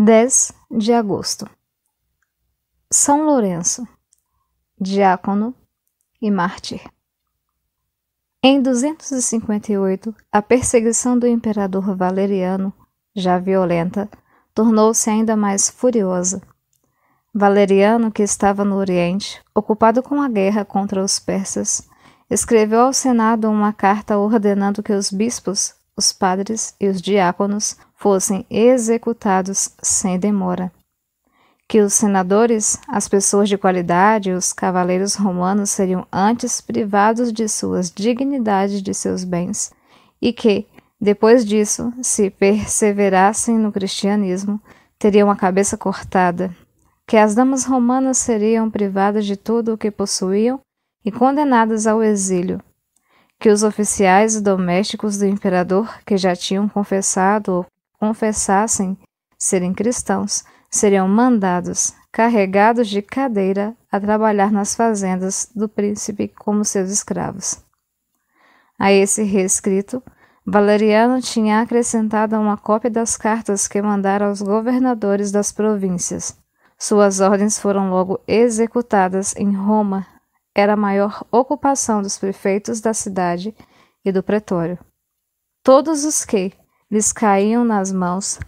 10 de agosto. São Lourenço, diácono e mártir. Em 258, a perseguição do imperador Valeriano, já violenta, tornou-se ainda mais furiosa. Valeriano, que estava no Oriente, ocupado com a guerra contra os persas, escreveu ao Senado uma carta ordenando que os bispos, os padres e os diáconos fossem executados sem demora. Que os senadores, as pessoas de qualidade e os cavaleiros romanos seriam antes privados de suas dignidades e de seus bens, e que, depois disso, se perseverassem no cristianismo, teriam a cabeça cortada, que as damas romanas seriam privadas de tudo o que possuíam e condenadas ao exílio, que os oficiais e domésticos do imperador que já tinham confessado ou confessassem serem cristãos, seriam mandados, carregados de cadeira, a trabalhar nas fazendas do príncipe como seus escravos. A esse reescrito, Valeriano tinha acrescentado uma cópia das cartas que mandara aos governadores das províncias. Suas ordens foram logo executadas em Roma. Era a maior ocupação dos prefeitos da cidade e do pretório. Todos os que lhes caíam nas mãos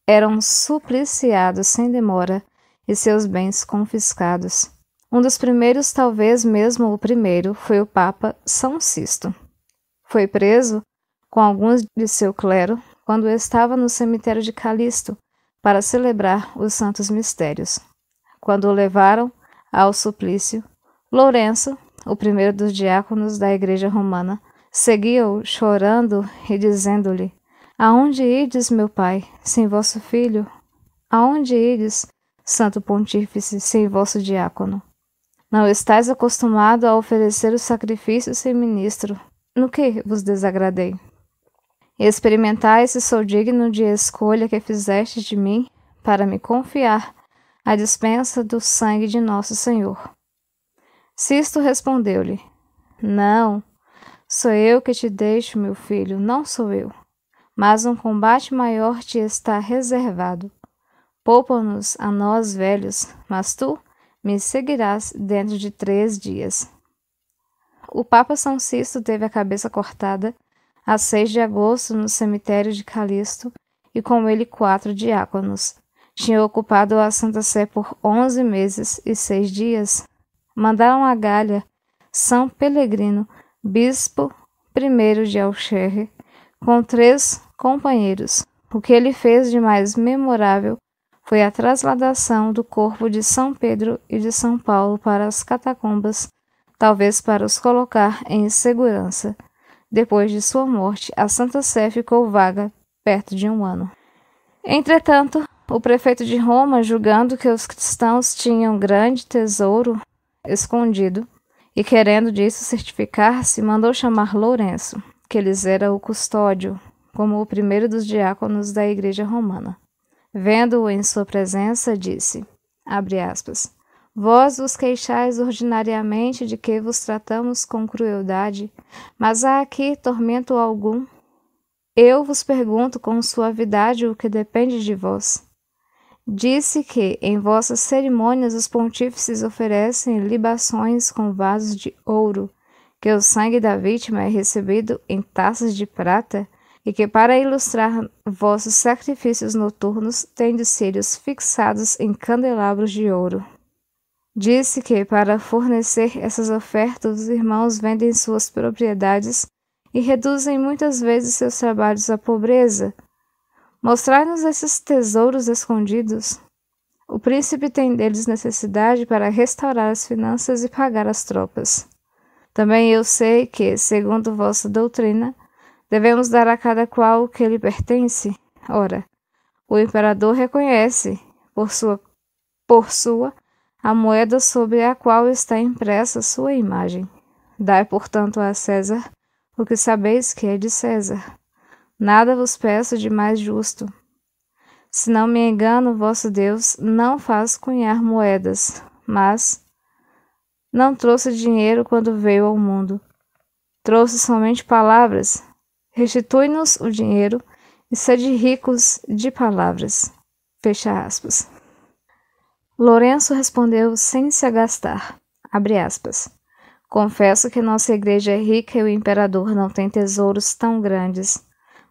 eram supliciados sem demora e seus bens confiscados. Um dos primeiros, talvez mesmo o primeiro, foi o Papa São Sisto. Foi preso com alguns de seu clero quando estava no cemitério de Calisto para celebrar os santos mistérios. Quando o levaram ao suplício, Lourenço, o primeiro dos diáconos da Igreja Romana, seguia-o chorando e dizendo-lhe: "Aonde ides, meu pai, sem vosso filho? Aonde ides, santo pontífice, sem vosso diácono? Não estáis acostumado a oferecer o sacrifício sem ministro. No que vos desagradei? Experimentai se sou digno de escolha que fizeste de mim para me confiar a dispensa do sangue de nosso Senhor." Sisto respondeu-lhe: "Não, sou eu que te deixo, meu filho, não sou eu. Mas um combate maior te está reservado. Poupa-nos a nós velhos, mas tu me seguirás dentro de 3 dias. O Papa São Sisto teve a cabeça cortada a 6 de agosto no cemitério de Calisto e com ele 4 diáconos. Tinha ocupado a Santa Sé por 11 meses e 6 dias. Mandaram a Gália São Pelegrino, bispo primeiro de Alxerre, com 3 companheiros. O que ele fez de mais memorável foi a trasladação do corpo de São Pedro e de São Paulo para as catacumbas, talvez para os colocar em segurança. Depois de sua morte, a Santa Sé ficou vaga perto de 1 ano. Entretanto, o prefeito de Roma, julgando que os cristãos tinham grande tesouro escondido e querendo disso certificar-se, mandou chamar Lourenço, que lhes era o custódio, como o primeiro dos diáconos da Igreja Romana. Vendo-o em sua presença, disse, abre aspas, "Vós vos queixais ordinariamente de que vos tratamos com crueldade, mas há aqui tormento algum? Eu vos pergunto com suavidade o que depende de vós. Disse que em vossas cerimônias os pontífices oferecem libações com vasos de ouro, que o sangue da vítima é recebido em taças de prata, e que para ilustrar vossos sacrifícios noturnos tendes cílios fixados em candelabros de ouro. Disse que para fornecer essas ofertas os irmãos vendem suas propriedades e reduzem muitas vezes seus trabalhos à pobreza. Mostrai-nos esses tesouros escondidos. O príncipe tem deles necessidade para restaurar as finanças e pagar as tropas. Também eu sei que, segundo vossa doutrina, devemos dar a cada qual o que lhe pertence. Ora, o imperador reconhece, por sua, a moeda sobre a qual está impressa sua imagem. Dai, portanto, a César o que sabeis que é de César. Nada vos peço de mais justo. Se não me engano, vosso Deus não faz cunhar moedas, mas não trouxe dinheiro quando veio ao mundo. Trouxe somente palavras. Restitui-nos o dinheiro e sede ricos de palavras." Fecha aspas. Lourenço respondeu sem se agastar, abre aspas. Confesso que nossa igreja é rica e o imperador não tem tesouros tão grandes.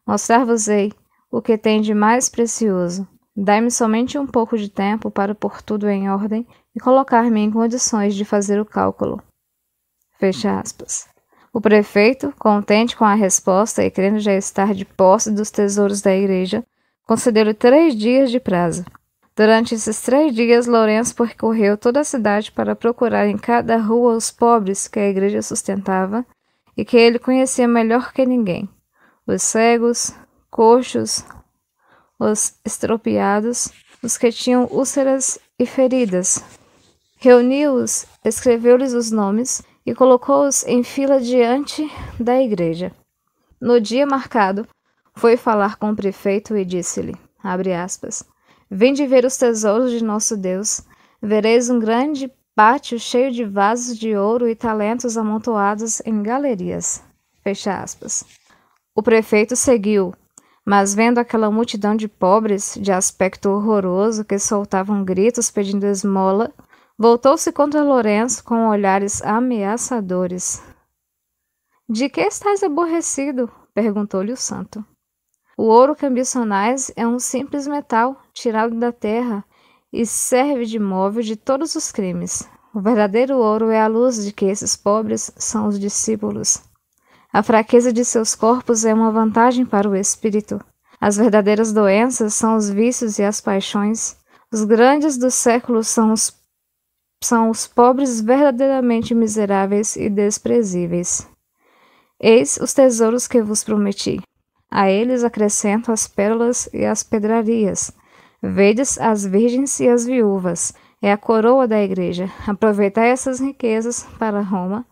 Mostrar-vos-ei o que tem de mais precioso. Dai-me somente um pouco de tempo para pôr tudo em ordem e colocar-me em condições de fazer o cálculo. Fecha aspas. O prefeito, contente com a resposta e querendo já estar de posse dos tesouros da igreja, concedeu-lhe 3 dias de prazo. Durante esses 3 dias, Lourenço percorreu toda a cidade para procurar em cada rua os pobres que a igreja sustentava e que ele conhecia melhor que ninguém: os cegos, coxos, os estropiados, os que tinham úlceras e feridas. Reuniu-os, escreveu-lhes os nomes e colocou-os em fila diante da igreja. No dia marcado, foi falar com o prefeito e disse-lhe, abre aspas, vinde ver os tesouros de nosso Deus, vereis um grande pátio cheio de vasos de ouro e talentos amontoados em galerias. Fecha aspas. O prefeito seguiu, mas vendo aquela multidão de pobres, de aspecto horroroso, que soltavam gritos pedindo esmola, voltou-se contra Lourenço com olhares ameaçadores. De que estás aborrecido? Perguntou-lhe o santo. O ouro que ambicionais é um simples metal tirado da terra e serve de móvel de todos os crimes. O verdadeiro ouro é a luz de que esses pobres são os discípulos. A fraqueza de seus corpos é uma vantagem para o espírito. As verdadeiras doenças são os vícios e as paixões. Os grandes do século são os pobres verdadeiramente miseráveis e desprezíveis. Eis os tesouros que vos prometi. A eles acrescento as pérolas e as pedrarias. Vedes as virgens e as viúvas. É a coroa da igreja. Aproveitai essas riquezas para Roma,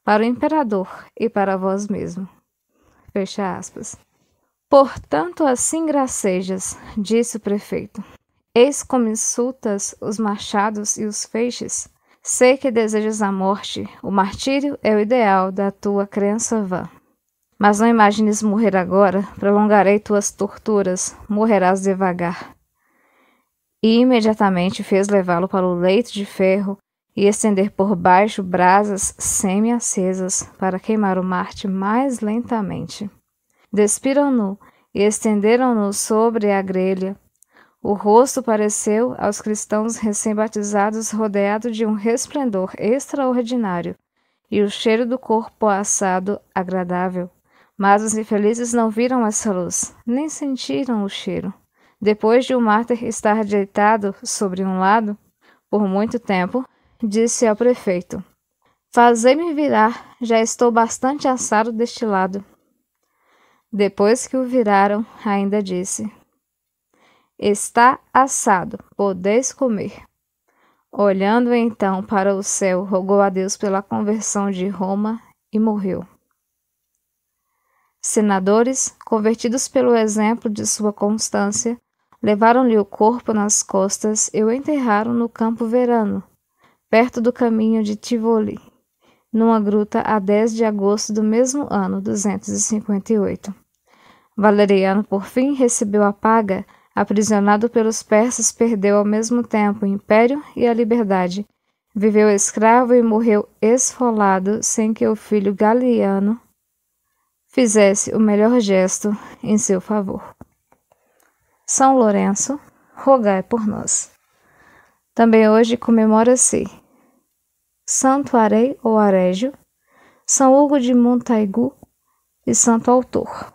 para o imperador e para vós mesmo. Fecha aspas. Portanto, assim gracejas, disse o prefeito. Eis como insultas os machados e os feixes. Sei que desejas a morte. O martírio é o ideal da tua crença vã. Mas não imagines morrer agora, prolongarei tuas torturas, morrerás devagar. E imediatamente fez levá-lo para o leito de ferro e estender por baixo brasas semi-acesas para queimar o Marte mais lentamente. Despiram-no e estenderam-no sobre a grelha. O rosto pareceu aos cristãos recém-batizados rodeado de um resplendor extraordinário e o cheiro do corpo assado agradável. Mas os infelizes não viram essa luz, nem sentiram o cheiro. Depois de o mártir estar deitado sobre um lado, por muito tempo, disse ao prefeito, fazei-me virar, já estou bastante assado deste lado. Depois que o viraram, ainda disse, está assado, podeis comer. Olhando então para o céu, rogou a Deus pela conversão de Roma e morreu. Senadores, convertidos pelo exemplo de sua constância, levaram-lhe o corpo nas costas e o enterraram no Campo Verano, perto do caminho de Tivoli, numa gruta a 10 de agosto do mesmo ano 258. Valeriano, por fim, recebeu a paga, aprisionado pelos persas, perdeu ao mesmo tempo o império e a liberdade, viveu escravo e morreu esfolado sem que o filho Galiano fizesse o melhor gesto em seu favor. São Lourenço, rogai por nós. Também hoje comemora-se Santo Arei ou Arégio, São Hugo de Montaigu e Santo Autor.